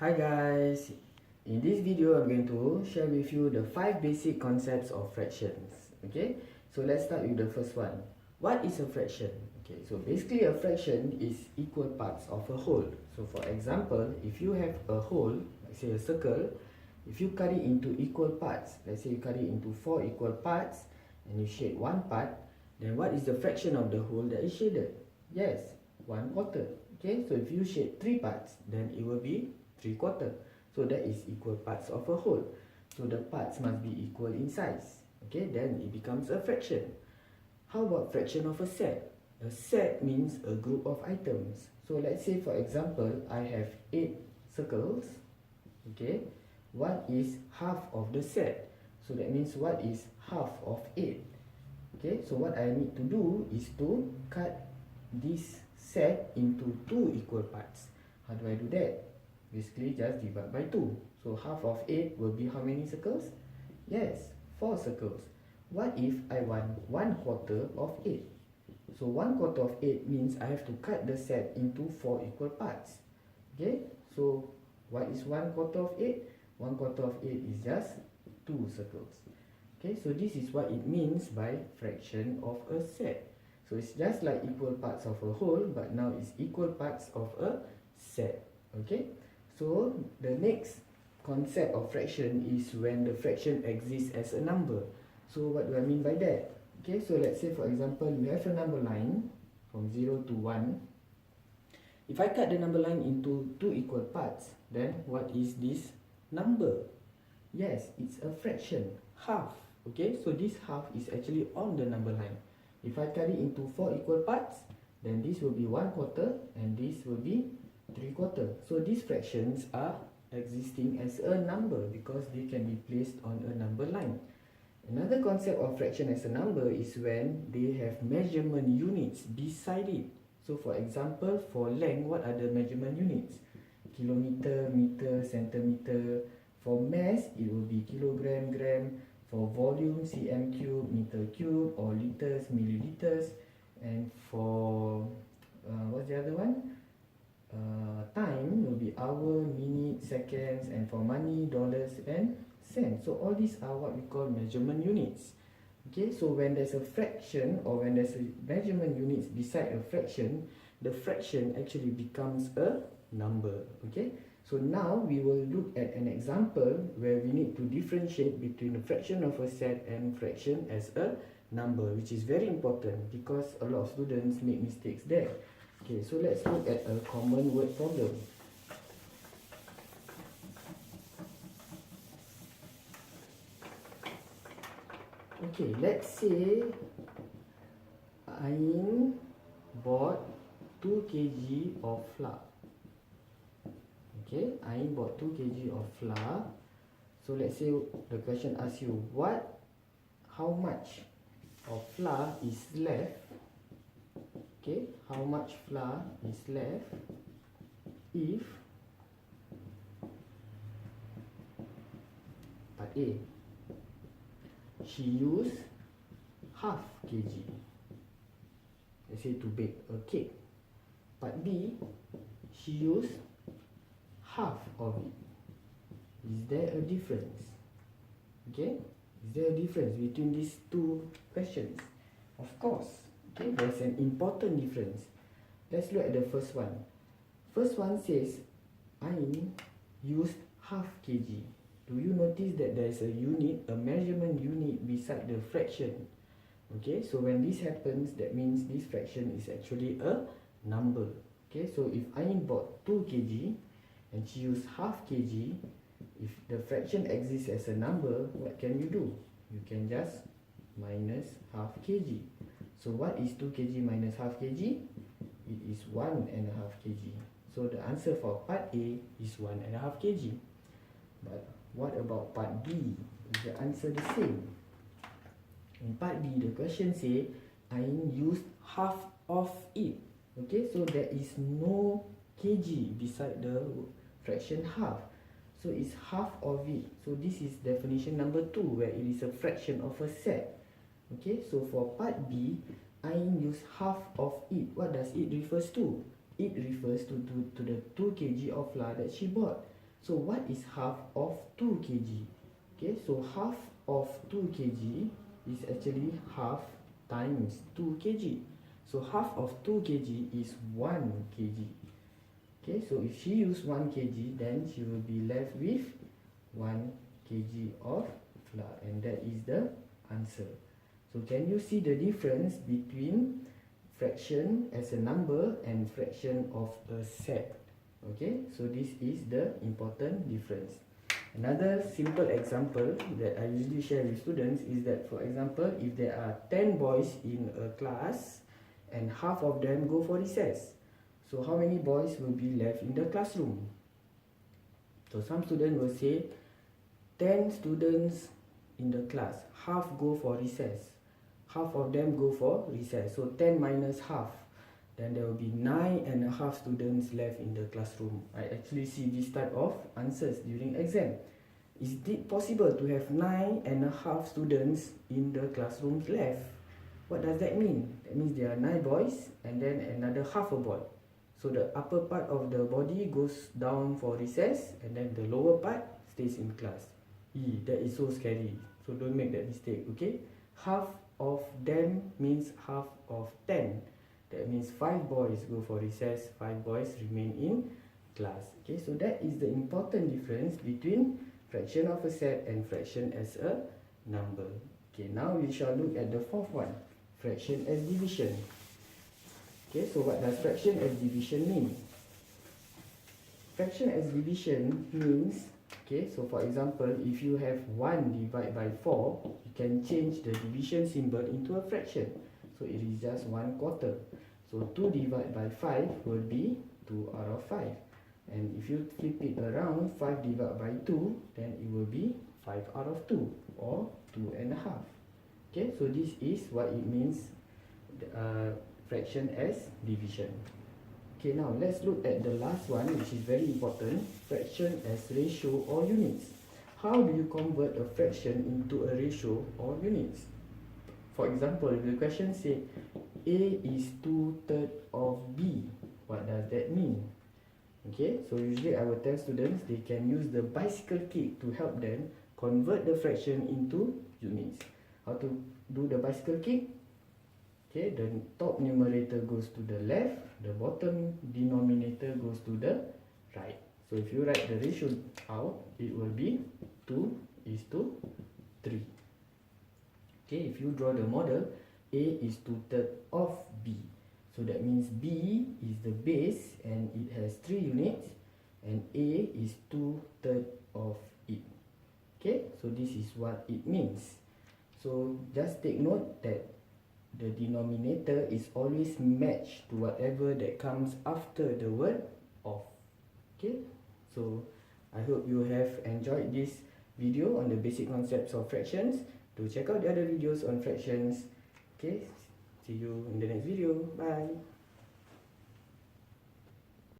Hi guys, in this video I'm going to share with you the 5 basic concepts of fractions. Okay, so let's start with the first one. What is a fraction? Okay, so basically a fraction is equal parts of a whole. So for example, if you have a whole, like say a circle, if you cut it into equal parts, let's say you cut it into 4 equal parts and you shade one part, then what is the fraction of the whole that is shaded? Yes, 1/4. Okay, so if you shade 3 parts, then it will be 3/4. So that is equal parts of a whole. So the parts must be equal in size. Okay, then it becomes a fraction. How about fraction of a set? A set means a group of items. So let's say for example, I have 8 circles. Okay, what is half of the set? So that means what is half of 8? Okay, so what I need to do is to cut this set into 2 equal parts. How do I do that? Basically just divide by 2. So half of 8 will be how many circles? Yes, 4 circles. What if I want 1/4 of 8? So 1/4 of 8 means I have to cut the set into 4 equal parts. Okay, so what is 1/4 of 8? 1/4 of 8 is just 2 circles. Okay, so this is what it means by fraction of a set. So it's just like equal parts of a whole, but now it's equal parts of a set. Okay, so the next concept of fraction is when the fraction exists as a number. So what do I mean by that? Okay, so let's say for example, you have a number line from 0 to 1. If I cut the number line into 2 equal parts, then what is this number? Yes, it's a fraction, half. Okay, so this half is actually on the number line. If I cut it into 4 equal parts, then this will be 1/4 and this will be 3/4. So these fractions are existing as a number because they can be placed on a number line. Another concept of fraction as a number is when they have measurement units beside it. So for example, for length, what are the measurement units? Kilometer, meter, centimeter. For mass, it will be kilogram, gram. For volume, cm cube, meter cube, or liters, milliliters. And for what's the other one? Time will be hour, minute, seconds. And for money, dollars and cents. So all these are what we call measurement units. Okay, so when there's a fraction or when there's a measurement units beside a fraction, the fraction actually becomes a number. Okay, so now we will look at an example where we need to differentiate between a fraction of a set and fraction as a number, which is very important because a lot of students make mistakes there. Okay, so let's look at a common word problem. Okay, let's say Ain bought 2 kg of flour. Okay, Ain bought 2 kg of flour. So let's say the question asks you how much of flour is left. Okay, how much flour is left if part A, she used half kg, let's say to bake a cake. Part B, she used half of it. Is there a difference? Okay, is there a difference between these two questions? Of course. Okay, there's an important difference. Let's look at the first one. First one says Ain used half kg. Do you notice that there is a unit, a measurement unit beside the fraction? Okay, so when this happens, that means this fraction is actually a number. Okay, so if Ain bought 2 kg and she used half kg, if the fraction exists as a number, what can you do? You can just minus half kg. So what is 2 kg minus half kg? It is 1.5 kg. So the answer for part A is 1.5 kg. But what about part B? Is the answer the same? In part B, the question says Ain used half of it. Okay, so there is no kg beside the fraction half. So it's half of it. So this is definition number 2, where it is a fraction of a set. Okay, so for part B, Ain used half of it. What does it refers to? It refers to the 2 kg of flour that she bought. So what is half of 2 kg? Okay, so half of 2 kg is actually half times 2 kg. So half of 2 kg is 1 kg. Okay, so if she use 1 kg, then she will be left with 1 kg of flour, and that is the answer. So can you see the difference between fraction as a number and fraction of a set? Okay, so this is the important difference. Another simple example that I usually share with students is that, for example, if there are 10 boys in a class and half of them go for recess, so how many boys will be left in the classroom? So some students will say 10 students in the class, half go for recess, half of them go for recess, so 10 minus half, then there will be 9.5 students left in the classroom. I actually see this type of answers during exam. Is it possible to have 9.5 students in the classrooms left? What does that mean? That means there are 9 boys and then another half a boy. So the upper part of the body goes down for recess and then the lower part stays in class. That is so scary. So don't make that mistake, okay? Half of them means half of 10. That means 5 boys go for recess, 5 boys remain in class. Okay, so that is the important difference between fraction of a set and fraction as a number. Okay, now we shall look at the fourth one, fraction as division. Okay, so what does fraction as division mean? Fraction as division means, okay, so for example, if you have 1 divided by 4, you can change the division symbol into a fraction. So it is just 1/4. So 2 divided by 5 will be 2 out of 5. And if you flip it around, 5 divided by 2, then it will be 5 out of 2 or 2.5. Okay, so this is what it means, fraction as division. Okay, now let's look at the last one, which is very important, fraction as ratio or units. How do you convert a fraction into a ratio or units? For example, the question says A is 2/3 of B. What does that mean? Okay, so usually I will tell students they can use the bicycle kick to help them convert the fraction into units. How to do the bicycle kick? Okay, the top numerator goes to the left, the bottom denominator goes to the right. So if you write the ratio out, it will be 2:3. Okay, if you draw the model, A is 2/3 of B. So that means B is the base and it has 3 units and A is 2/3 of it. Okay, so this is what it means. So just take note that the denominator is always matched to whatever that comes after the word of. Okay, so I hope you have enjoyed this video on the basic concepts of fractions. Do check out the other videos on fractions. Okay, see you in the next video. Bye.